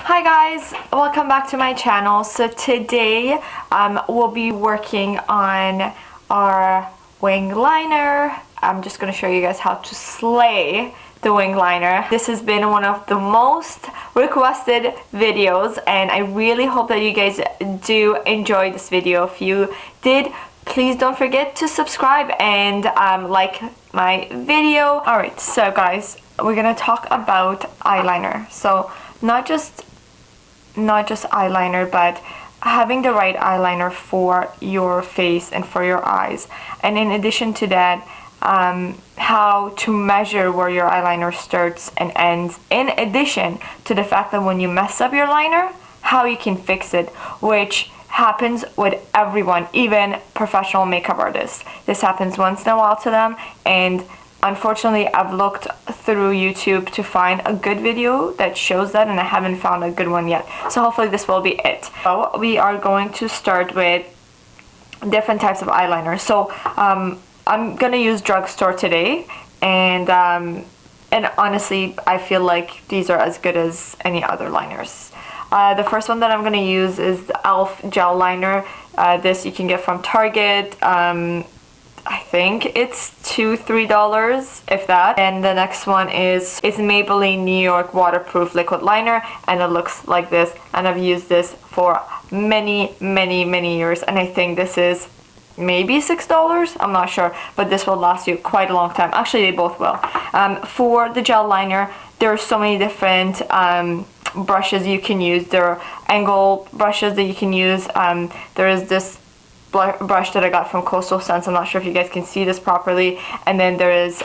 Hi guys, welcome back to my channel. So today we'll be working on our wing liner. I'm just going to show you guys how to slay the wing liner. This has been one of the most requested videos and I really hope that you guys do enjoy this video. If you did, please don't forget to subscribe and like my video. Alright, so guys, we're going to talk about eyeliner. So not just eyeliner, but having the right eyeliner for your face and for your eyes. And in addition to that, how to measure where your eyeliner starts and ends, in addition to the fact that when you mess up your liner, how you can fix it, which happens with everyone, even professional makeup artists. This happens once in a while to them, and unfortunately I've looked through YouTube to find a good video that shows that, and I haven't found a good one yet. So hopefully this will be it. So we are going to start with different types of eyeliner. So I'm gonna use drugstore today, and honestly I feel like these are as good as any other liners. The first one that I'm gonna use is the e.l.f. gel liner. This you can get from Target. I think it's $2-3, if that. And the next one is Maybelline New York waterproof liquid liner, and it looks like this, and I've used this for many years, and I think this is maybe $6, I'm not sure, but this will last you quite a long time. Actually, they both will. For the gel liner, there are so many different brushes you can use. There are angle brushes that you can use. There is this brush that I got from Coastal Scents. I'm not sure if you guys can see this properly. And then there is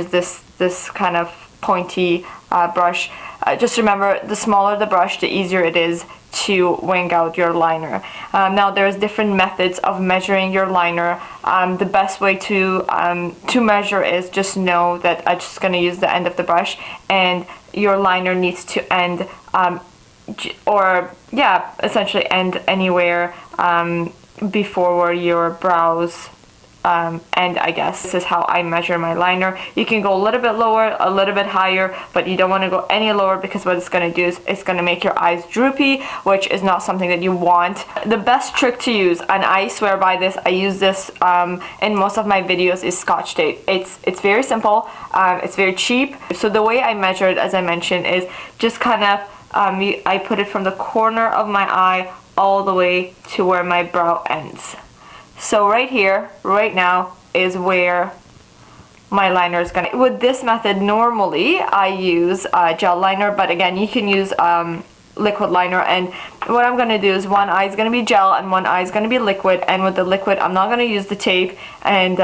this kind of pointy brush. Just remember, the smaller the brush, the easier it is to wing out your liner. Now there's different methods of measuring your liner. The best way to measure is just know that I'm just going to use the end of the brush, and your liner needs to end essentially end anywhere before where your brows end, I guess. This is how I measure my liner. You can go a little bit lower, a little bit higher, but you don't want to go any lower, because what it's going to do is it's going to make your eyes droopy, which is not something that you want. The best trick to use, and I swear by this, I use this in most of my videos, is Scotch tape. It's very simple, it's very cheap. So the way I measure it, as I mentioned, is just kind of I put it from the corner of my eye all the way to where my brow ends. So right here, right now, is where my liner is gonna. With this method, normally I use gel liner, but again, you can use liquid liner. And what I'm gonna do is one eye is gonna be gel and one eye is gonna be liquid. And with the liquid, I'm not gonna use the tape, and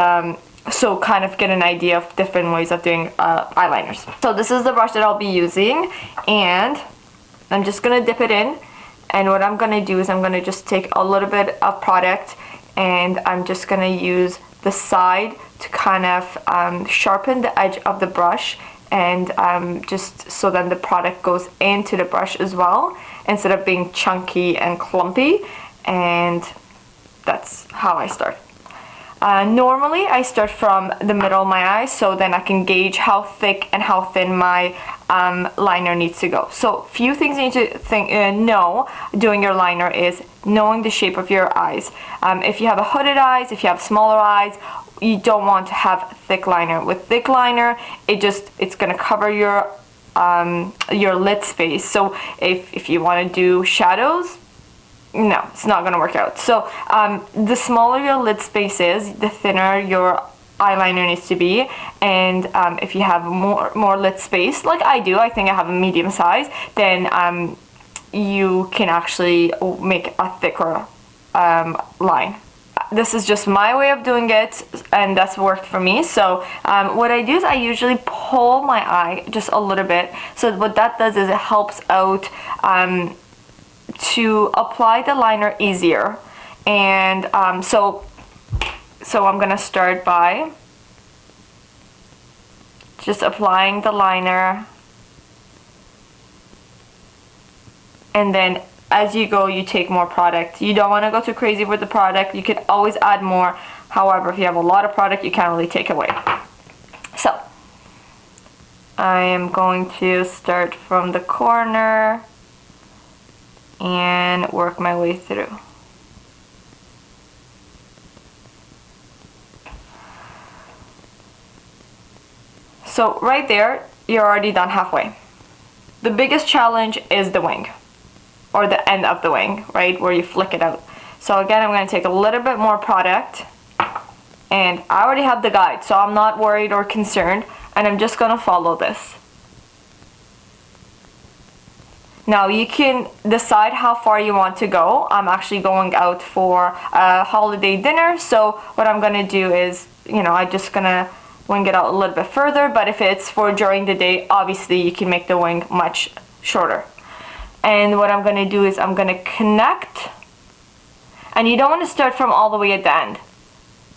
so kind of get an idea of different ways of doing eyeliners. So this is the brush that I'll be using, and I'm just gonna dip it in. And what I'm gonna do is I'm gonna just take a little bit of product, and I'm just gonna use the side to kind of sharpen the edge of the brush, and just so then the product goes into the brush as well, instead of being chunky and clumpy. And that's how I start. Normally I start from the middle of my eye, so then I can gauge how thick and how thin my liner needs to go. So few things you need to know doing your liner is knowing the shape of your eyes. If you have a hooded eyes, if you have smaller eyes, you don't want to have thick liner. With thick liner, it's gonna cover your lid space. So if you want to do shadows, no, it's not going to work out. So the smaller your lid space is, the thinner your eyeliner needs to be. And if you have more lid space, like I do, I think I have a medium size, then you can actually make a thicker line. This is just my way of doing it, and that's worked for me. So what I do is I usually pull my eye just a little bit. So what that does is it helps out to apply the liner easier. And so I'm gonna start by just applying the liner, and then as you go, you take more product. You don't want to go too crazy with the product. You can always add more. However, if you have a lot of product, you can't really take away. So I am going to start from the corner and work my way through. So right there, you're already done halfway. The biggest challenge is the wing, or the end of the wing, right, where you flick it out. So again, I'm going to take a little bit more product, and I already have the guide, so I'm not worried or concerned, and I'm just going to follow this. Now you can decide how far you want to go. I'm actually going out for a holiday dinner, so what I'm going to do is, you know, I'm just going to wing it out a little bit further, but if it's for during the day, obviously you can make the wing much shorter. And what I'm going to do is I'm going to connect, and you don't want to start from all the way at the end,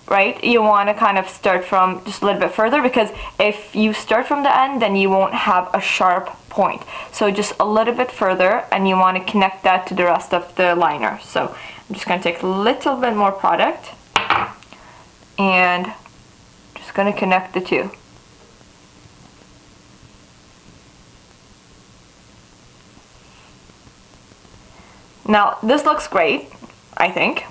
right? You want to kind of start from just a little bit further, because if you start from the end, then you won't have a sharp point. So just a little bit further, and you want to connect that to the rest of the liner. So I'm just going to take a little bit more product and just going to connect the two. Now this looks great, I think,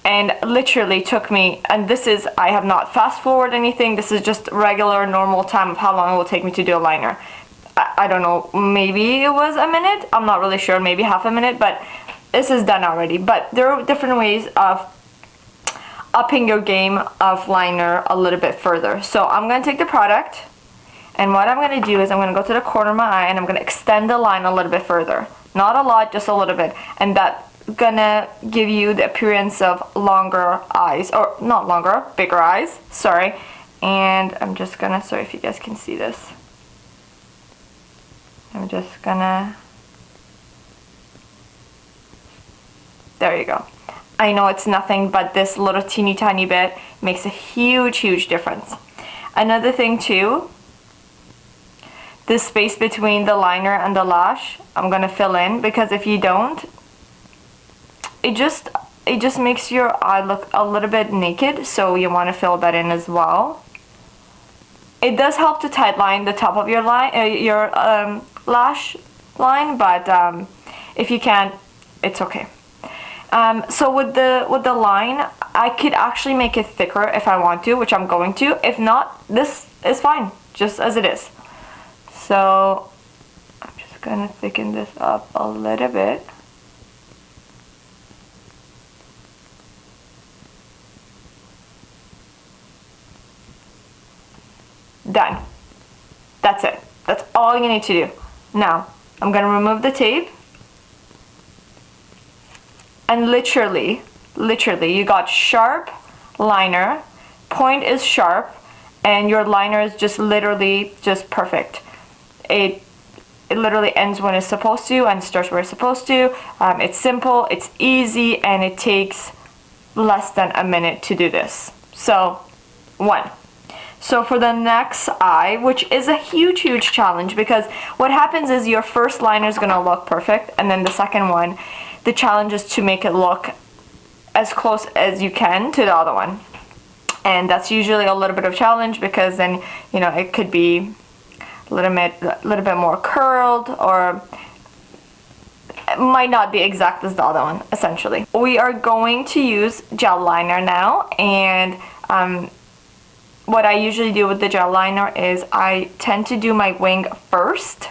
and literally took me, and this is, I have not fast forward anything, this is just regular normal time of how long it will take me to do a liner. I don't know, maybe it was a minute, I'm not really sure, maybe half a minute, but this is done already. But there are different ways of upping your game of liner a little bit further. So I'm going to take the product, and what I'm going to do is I'm going to go to the corner of my eye, and I'm going to extend the line a little bit further. Not a lot, just a little bit, and that's gonna give you the appearance of longer eyes, or not longer, bigger eyes, sorry. And I'm just gonna, sorry if you guys can see this, I'm just gonna, there you go. I know it's nothing, but this little teeny tiny bit makes a huge difference. Another thing too, this space between the liner and the lash, I'm gonna fill in, because if you don't, it just makes your eye look a little bit naked, so you want to fill that in as well. It does help to tight line the top of your line, lash line, but if you can't, it's okay. So with the line, I could actually make it thicker if I want to, which I'm going to. If not, this is fine, just as it is. So I'm just gonna thicken this up a little bit. Done. That's it. That's all you need to do. Now, I'm gonna remove the tape, and literally, you got sharp liner, point is sharp, and your liner is just literally just perfect. It literally ends when it's supposed to and starts where it's supposed to. It's simple, it's easy, and it takes less than a minute to do this. So, one. So for the next eye, which is a huge challenge, because what happens is your first liner is going to look perfect, and then the second one, the challenge is to make it look as close as you can to the other one. And that's usually a little bit of challenge, because then, you know, it could be a little bit more curled, or it might not be exact as the other one, essentially. We are going to use gel liner now, and what I usually do with the gel liner is I tend to do my wing first,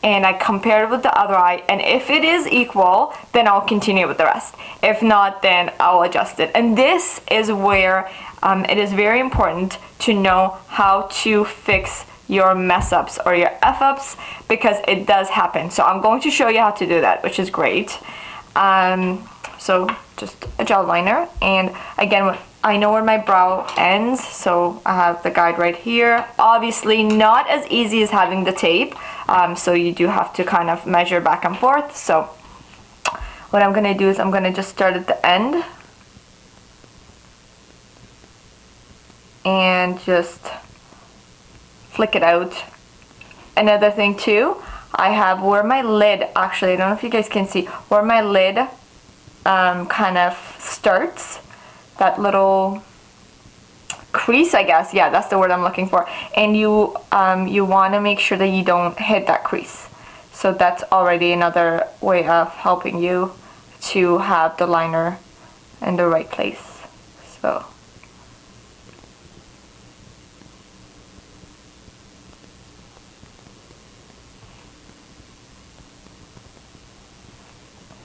and I compare it with the other eye, and if it is equal, then I'll continue with the rest. If not, then I'll adjust it. And this is where it is very important to know how to fix your mess ups or your F ups, because it does happen. So I'm going to show you how to do that, which is great. So just a gel liner, and again, I know where my brow ends, so I have the guide right here. Obviously not as easy as having the tape, so you do have to kind of measure back and forth. So what I'm gonna do is I'm gonna just start at the end and just flick it out. Another thing too, I have where my lid, actually I don't know if you guys can see, where my lid kind of starts, that little crease, I guess, yeah, that's the word I'm looking for, and you want to make sure that you don't hit that crease. So that's already another way of helping you to have the liner in the right place.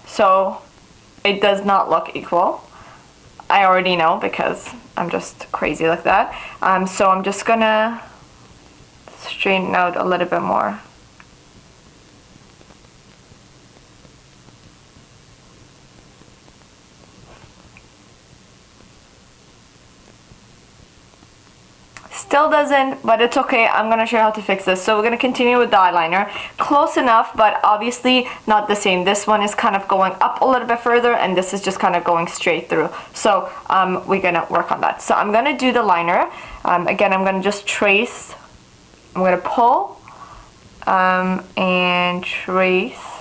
So it does not look equal. I already know because I'm just crazy like that. So I'm just gonna straighten out a little bit more. Still doesn't, but it's okay. I'm gonna show you how to fix this. So we're gonna continue with the eyeliner. Close enough, but obviously not the same. This one is kind of going up a little bit further, and this is just kind of going straight through. So we're gonna work on that. So I'm gonna do the liner. Again, I'm gonna just trace. I'm gonna pull and trace.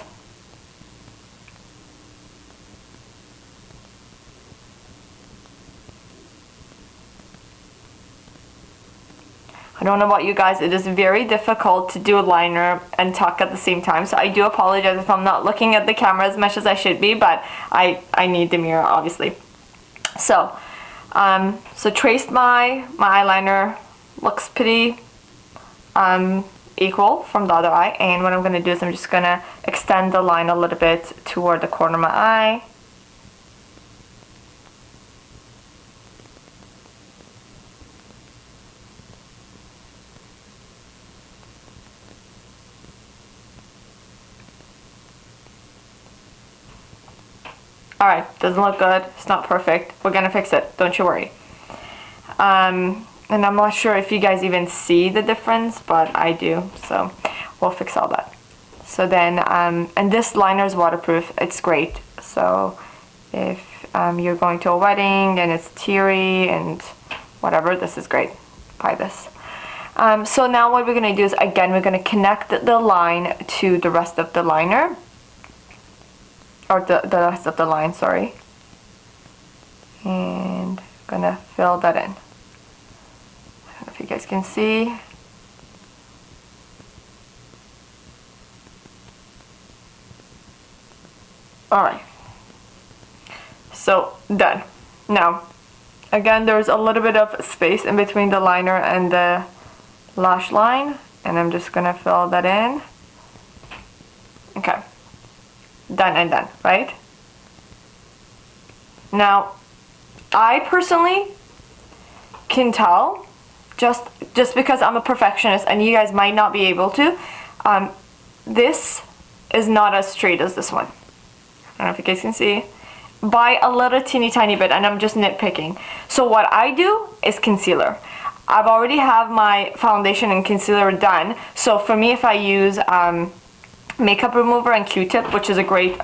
I don't know about you guys, it is very difficult to do a liner and talk at the same time, so I do apologize if I'm not looking at the camera as much as I should be, but I need the mirror, obviously. So, traced my eyeliner, looks pretty equal from the other eye, and what I'm going to do is I'm just going to extend the line a little bit toward the corner of my eye. Alright, doesn't look good. It's not perfect. We're gonna fix it. Don't you worry. And I'm not sure if you guys even see the difference, but I do. So we'll fix all that. So then, and this liner is waterproof. It's great. So if you're going to a wedding and it's teary and whatever, this is great. Buy this. So now what we're gonna do is, again, we're gonna connect the line to the rest of the liner. Or the rest of the line, sorry. And I'm gonna fill that in. I don't know if you guys can see. Alright. So, done. Now, again, there's a little bit of space in between the liner and the lash line. And I'm just gonna fill that in. Okay. Done and done, right? Now, I personally can tell, just because I'm a perfectionist and you guys might not be able to, this is not as straight as this one. I don't know if you guys can see. By a little teeny tiny bit, and I'm just nitpicking. So what I do is concealer. I've already have my foundation and concealer done. So for me, if I use makeup remover and Q-tip, which is a great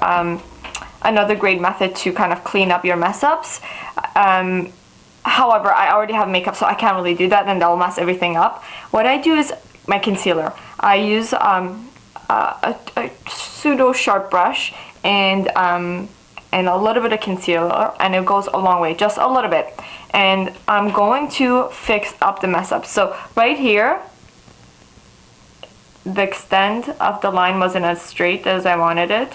another great method to kind of clean up your mess ups. However, I already have makeup, so I can't really do that, and that'll mess everything up. What I do is my concealer. I use a pseudo sharp brush and a little bit of concealer, and it goes a long way, just a little bit. And I'm going to fix up the mess up. So right here, the extent of the line wasn't as straight as I wanted it,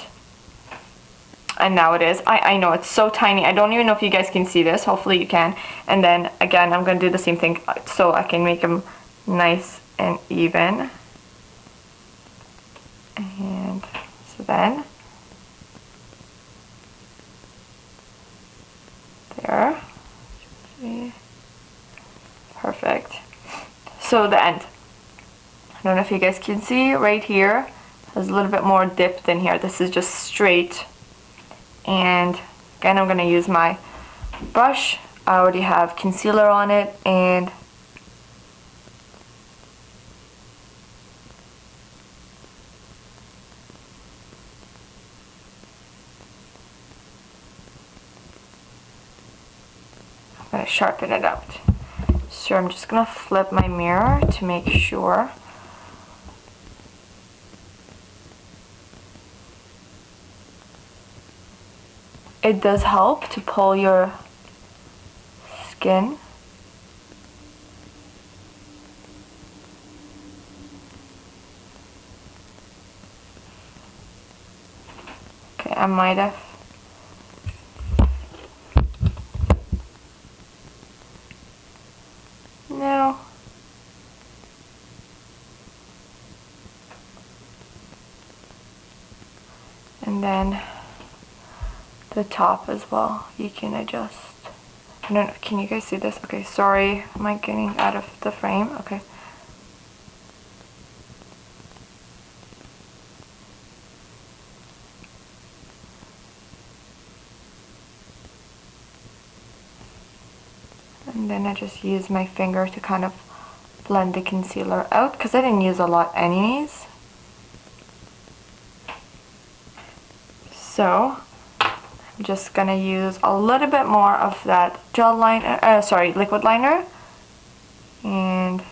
and now it is. I know it's so tiny. I don't even know if you guys can see this. Hopefully you can. And then again, I'm going to do the same thing so I can make them nice and even. And so then there. Perfect. So the end. I don't know if you guys can see right here, there's a little bit more dip than here. This is just straight. And again, I'm going to use my brush. I already have concealer on it, and I'm going to sharpen it out. So I'm just going to flip my mirror to make sure. It does help to pull your skin. Okay, I might have. No. And then the top as well, you can adjust. I don't know, can you guys see this? Okay, sorry, am I getting out of the frame? Okay. And then I just use my finger to kind of blend the concealer out, because I didn't use a lot anyways. So I'm just gonna use a little bit more of that gel liner, liquid liner, and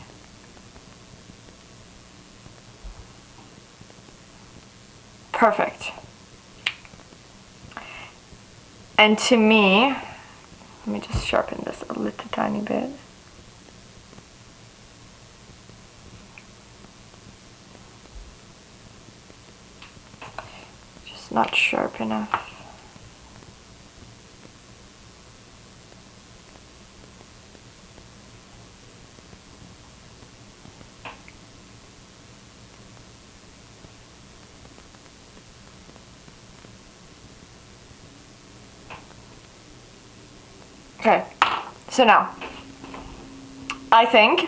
perfect. And to me, let me just sharpen this a little tiny bit. Just not sharp enough. Okay, so now, I think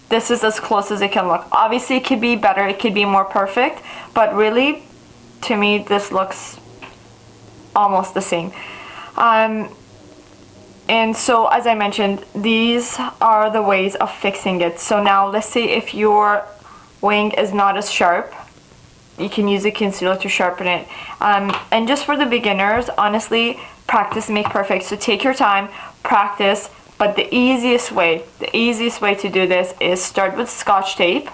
this is as close as it can look. Obviously it could be better, it could be more perfect, but really, to me, this looks almost the same. And so, as I mentioned, these are the ways of fixing it. So now, let's say if your wing is not as sharp, you can use a concealer to sharpen it. And just for the beginners, honestly, practice make perfect. So take your time, practice, but the easiest way to do this is start with Scotch tape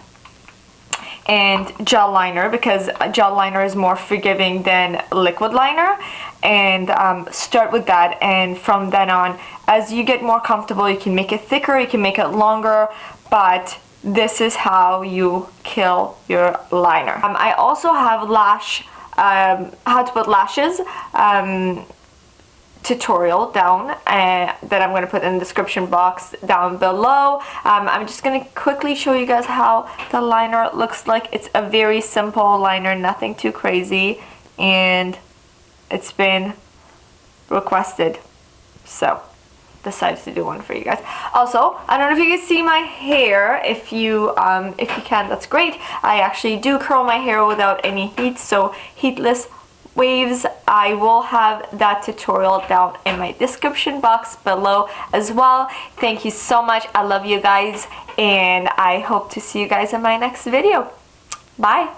and gel liner, because gel liner is more forgiving than liquid liner, and start with that, and from then on, as you get more comfortable, you can make it thicker, you can make it longer, but this is how you kill your liner. I also have how to put lashes tutorial down that I'm going to put in the description box down below. I'm just going to quickly show you guys how the liner looks like. It's a very simple liner, nothing too crazy, and it's been requested, so decided to do one for you guys. Also, I don't know if you can see my hair. If you can, that's great. I actually do curl my hair without any heat, so heatless waves. I will have that tutorial down in my description box below as well. Thank you so much. I love you guys, and I hope to see you guys in my next video. Bye.